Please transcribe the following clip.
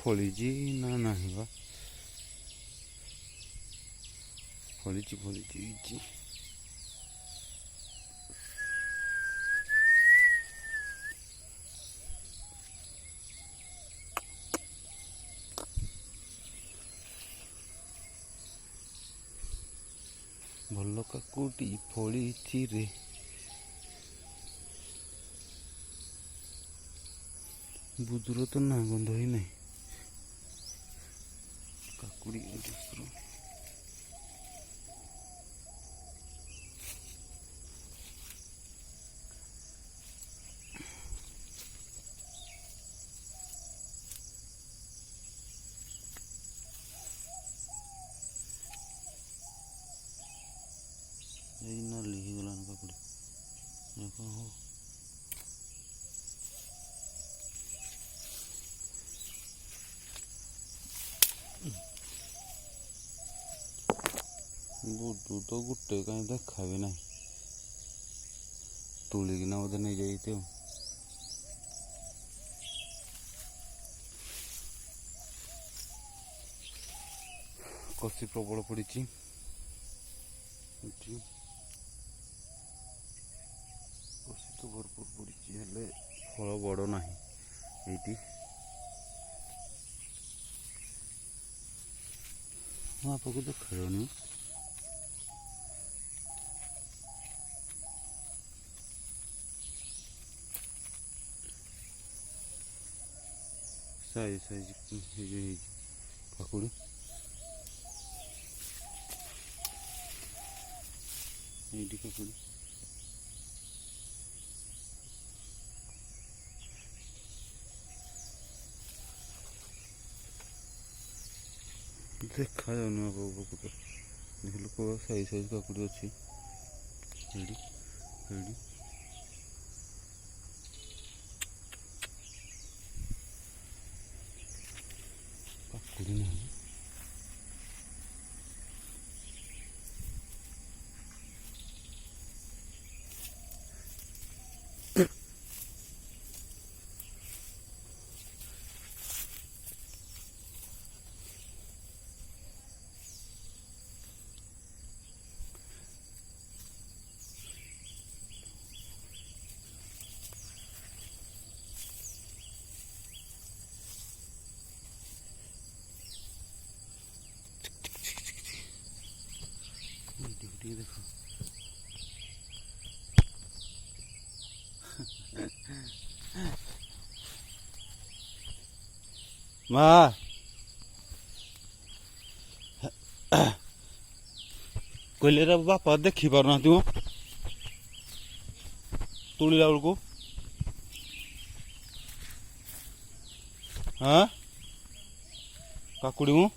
ଫଳିଛି ନା ନାହିଁ ବା ଫଳିଛି ହେଇଛି। ଭଲ କାକୁଡ଼ି ଫଳିଛି ରେ। ବୁଦୁର ତ ନା ଗନ୍ଧ ହିଁ ନାହିଁ। କାକୁଡ଼ି ଏଇ ନାଲି ହେଇଗଲାଣି କାକୁଡ଼ି କ'ଣ ହବ। ବୁଦୁ ତ ଗୋଟେ କାହିଁ ଦେଖା ବି ନାହିଁ। ତୁଳିକିନା ବୋଧେ ନେଇଯାଇଛି ଆଉ। କଷି ପ୍ରବଳ ପଡ଼ିଛି। କଷି ତ ଭରପୁର ପଡ଼ିଛି ହେଲେ ଫଳ ବଡ଼ ନାହିଁ। ଏଇଠି ମୁଁ ଆପଣଙ୍କୁ ଦେଖାଯାଉନି। ସାଇଜ ହେଇଛି କାକୁଡ଼ି। ଏଇଠି କାକୁଡ଼ି ଦେଖାଯାଉନି ଆପଣଙ୍କୁ ତ ଦେଖିଲୁ କେଉଁ ସାଇଜ କାକୁଡ଼ି ଅଛି। ଏଇଠି କାକୁଡ଼ି ନାହିଁ। देखो माँ कहले बापा देखी पार ना तू तुड़ा बेलू हाँ काकुड़ी मु